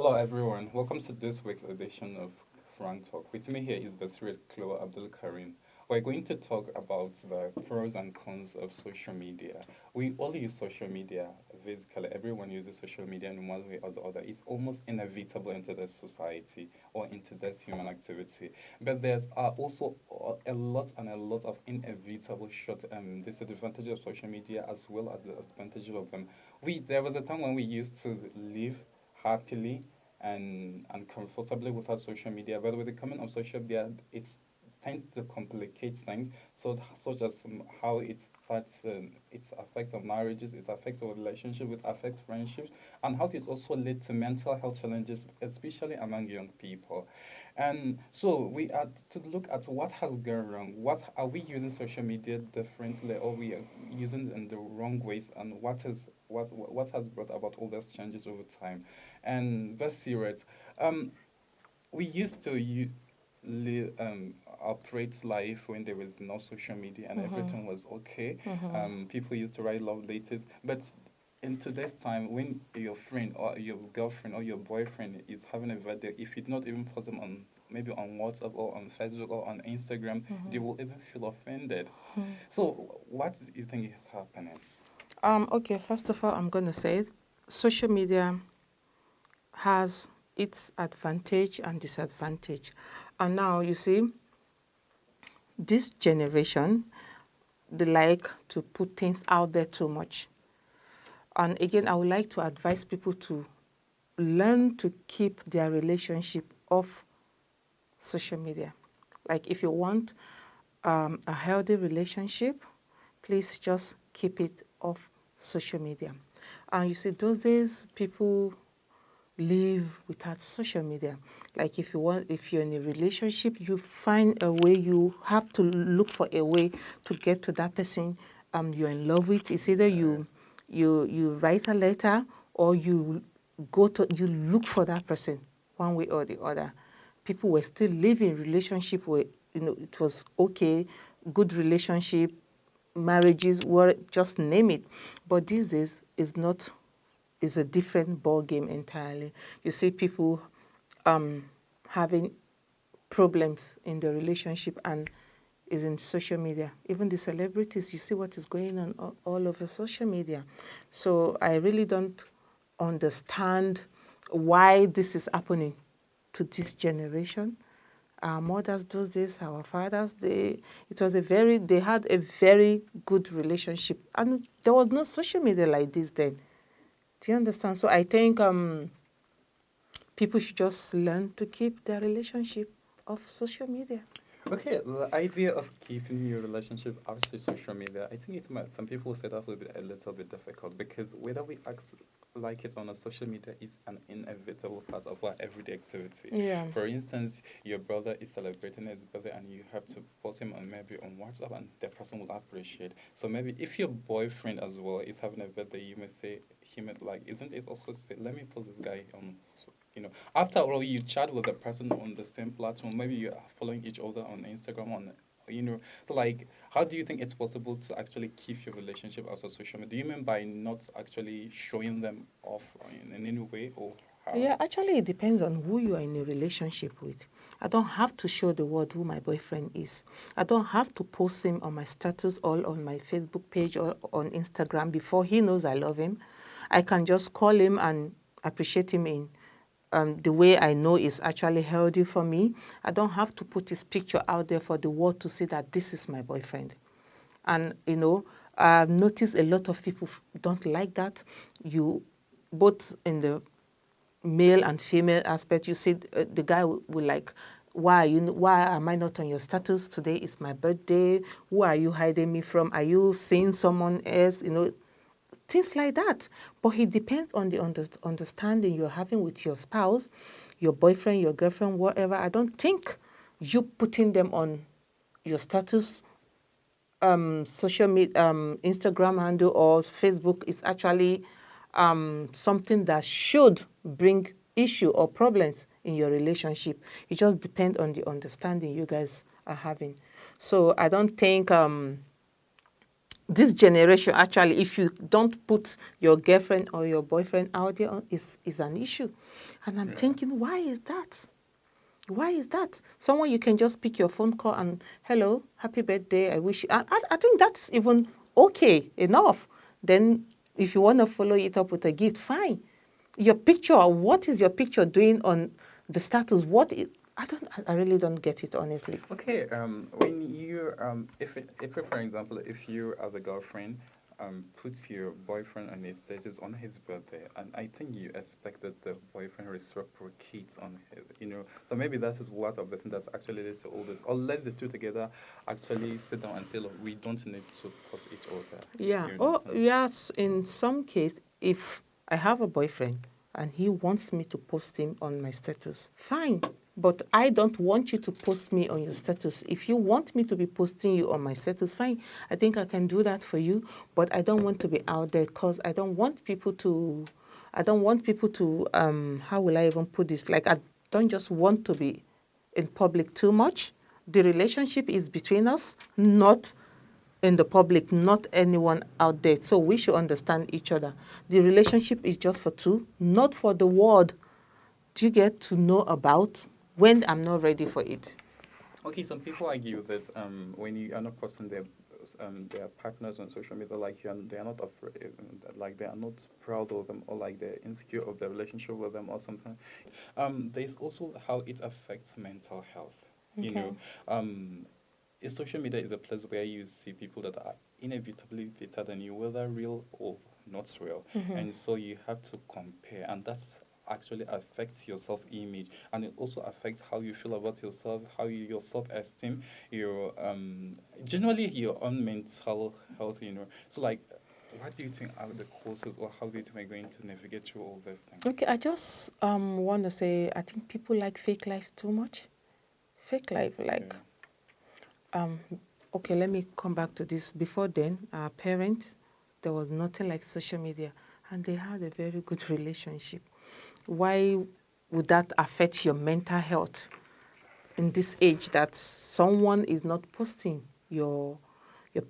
Hello, everyone. Welcome to this week's edition of Frank Talk. With me here is Basiret Klo Abdul Karim. We're going to talk about the pros and cons of social media. We all use social media. Basically, everyone uses social media in one way or the other. It's almost inevitable into this society or into this human activity. But there's also a lot of inevitable short disadvantages of social media as well as the advantages of them. There was a time when we used to live happily and comfortably without social media. But with the coming of social media, it tends to complicate things, such as how it starts, it affects our marriages, it affects our relationship, it affects friendships, and how it also leads to mental health challenges, especially among young people. And so we are to look at what has gone wrong. What are we using social media differently, or we are using it in the wrong ways, and what has brought about all those changes over time? And that's serious. Um, we used to operate life when there was no social media and Mm-hmm. everything was okay. Mm-hmm. People used to write love letters, but in today's time, when your friend or your girlfriend or your boyfriend is having a birthday, if you do not even post them on maybe on WhatsApp or on Facebook or on Instagram, they will even feel offended. Mm-hmm. So, what do you think is happening? Okay, first of all, I'm going to say social media has its advantage and disadvantage. And now you see, this generation, they like to put things out there too much. And again, I would like to advise people to learn to keep their relationship off social media. Like if you want a healthy relationship, please just keep it off social media. And you see, those days people live without social media. Like if you're in a relationship, you find a way. You have to look for a way to get to that person you're in love with. It's either Yeah. you write a letter or you look for that person one way or the other. People were still living relationship where it was okay, good relationship, marriages were just name it. But these days is not is a different ball game entirely. You see people um, having problems in the relationship and is in social media. Even the celebrities, you see what is going on all over social media. So I really don't understand why this is happening to this generation. Our mothers those days, our fathers, they had a very good relationship, and there was no social media like this then. Do you understand? So I think people should just learn to keep their relationship off social media. Okay, the idea of keeping your relationship outside social media, I think some people say that will be a little bit difficult because whether we act like it on a social media is an inevitable part of our everyday activity. Yeah. For instance, your brother is celebrating his birthday and you have to post him on maybe on WhatsApp and the person will appreciate. So maybe if your boyfriend as well is having a birthday, you may say he might like, isn't it also say, let me post this guy on after all, you chat with the person on the same platform. Maybe you are following each other on Instagram. So like, how do you think it's possible to actually keep your relationship as a social media? Do you mean by not actually showing them off in any way, or how? Yeah, actually, it depends on who you are in a relationship with. I don't have to show the world who my boyfriend is. I don't have to post him on my status or on my Facebook page or on Instagram before he knows I love him. I can just call him and appreciate him in the way I know is actually healthy for me. I don't have to put his picture out there for the world to see that this is my boyfriend. And I've noticed a lot of people don't like that. You both in the male and female aspect, you see the guy will like, why am I not on your status? Today is my birthday. Who are you hiding me from? Are you seeing someone else? Things like that. But it depends on the understanding you're having with your spouse, your boyfriend, your girlfriend, whatever. I don't think you putting them on your status, social media, Instagram handle or Facebook is actually something that should bring issue or problems in your relationship. It just depends on the understanding you guys are having. So I don't think this generation, actually, if you don't put your girlfriend or your boyfriend out there, is an issue. And I'm thinking, why is that? Why is that? Someone you can just pick your phone call and, hello, happy birthday, I wish you. I think that's even okay enough. Then if you want to follow it up with a gift, fine. Your picture, what is your picture doing on the status? I really don't get it, honestly. Okay, when you, if for example, if you as a girlfriend puts your boyfriend on his status on his birthday, and I think you expect that the boyfriend reciprocates on his, so maybe that is what of the thing that actually leads to all this. Or let the two together actually sit down and say, look, we don't need to post each other. Yeah. You Oh, understand? yes. In some case, if I have a boyfriend and he wants me to post him on my status, fine. But I don't want you to post me on your status. If you want me to be posting you on my status, fine. I think I can do that for you. But I don't want to be out there because I don't want people to. How will I even put this? Like, I don't just want to be in public too much. The relationship is between us, not in the public, not anyone out there. So we should understand each other. The relationship is just for two, not for the world. Do you get to know about when I'm not ready for it? Okay, some people argue that when you are not posting their partners on social media, like they are not afraid, like they are not proud of them, or like they're insecure of their relationship with them, or something. There's also how it affects mental health. You Okay. know, social media is a place where you see people that are inevitably better than you, whether real or not real, and so you have to compare, and that's actually affects your self-image, and it also affects how you feel about yourself, your self-esteem, your generally your own mental health. So like, what do you think are the causes, or how do you think we're going to navigate through all these things? Okay, I just want to say I think people like fake life too much. Fake life, like um okay, let me come back to this. Before then, our parents, there was nothing like social media, and they had a very good relationship. Why would that affect your mental health in this age that someone is not posting your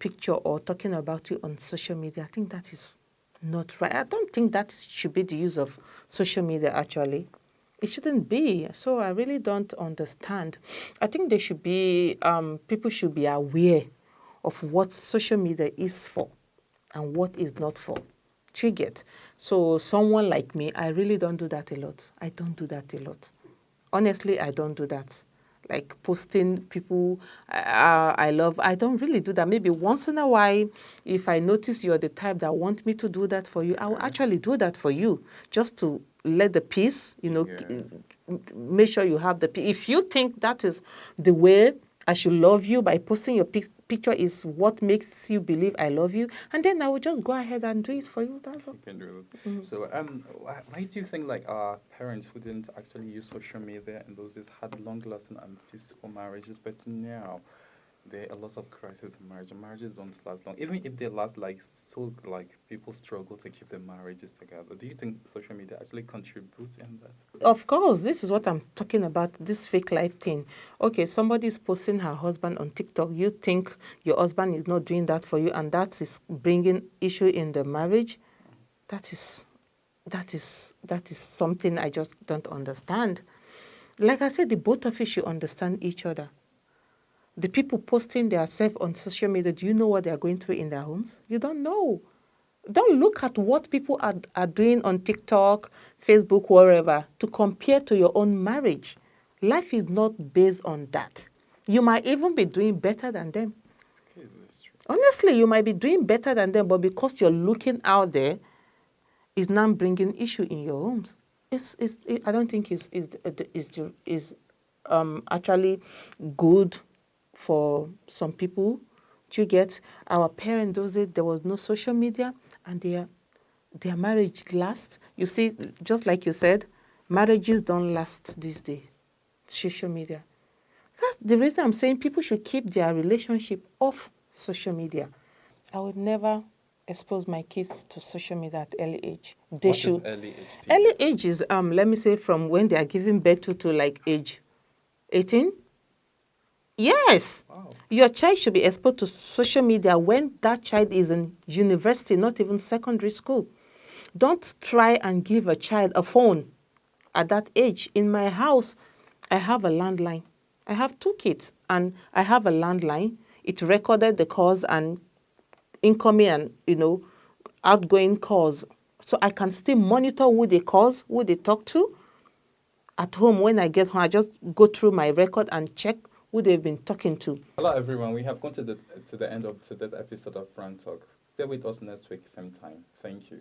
picture or talking about you on social media? I think that is not right. I don't think that should be the use of social media, actually. It shouldn't be. So I really don't understand. I think people should be aware of what social media is for and what is not for. Do you get? So someone like me, I really don't do that a lot. I don't do that a lot. Honestly, I don't do that. Like posting people I love, I don't really do that. Maybe once in a while, if I notice you're the type that want me to do that for you, I will actually do that for you, just to let the peace, make sure you have the peace. If you think that is the way I should love you, by posting your picture is what makes you believe I love you, and then I will just go ahead and do it for you. That's all. You can do it. So, why do you think like our parents who didn't actually use social media in those days had long-lasting and peaceful marriages, but now there are lots of crises in marriage. Marriages don't last long. Even if they last, like still, like people struggle to keep their marriages together. Do you think social media actually contributes in that? Of course, this is what I'm talking about, this fake life thing. Okay, somebody is posting her husband on TikTok. You think your husband is not doing that for you, and that is bringing issue in the marriage. That is something I just don't understand. Like I said, the both of you should understand each other. The people posting themselves on social media, do you know what they are going through in their homes? You don't know. Don't look at what people are doing on TikTok, Facebook, wherever, to compare to your own marriage. Life is not based on that. You might even be doing better than them. Okay, this is true. Honestly, you might be doing better than them, but because you're looking out there, it's now bringing issue in your homes. I don't think is actually good for some people. Do you get? Our parents those days, there was no social media, and their marriage lasts. You see, just like you said, marriages don't last these days. Social media. That's the reason I'm saying people should keep their relationship off social media. I would never expose my kids to social media at early age. They What is should. early age to Early you? age is let me say from when they are giving birth to like age 18. Yes. Wow. Your child should be exposed to social media when that child is in university, not even secondary school. Don't try and give a child a phone at that age. In my house, I have a landline. I have 2 kids and I have a landline. It recorded the calls and incoming and, outgoing calls. So I can still monitor who they calls, who they talk to. At home, when I get home, I just go through my record and check who they've been talking to. Hello, everyone. We have come to the end of today's episode of Front Talk. Stay with us next week, same time. Thank you.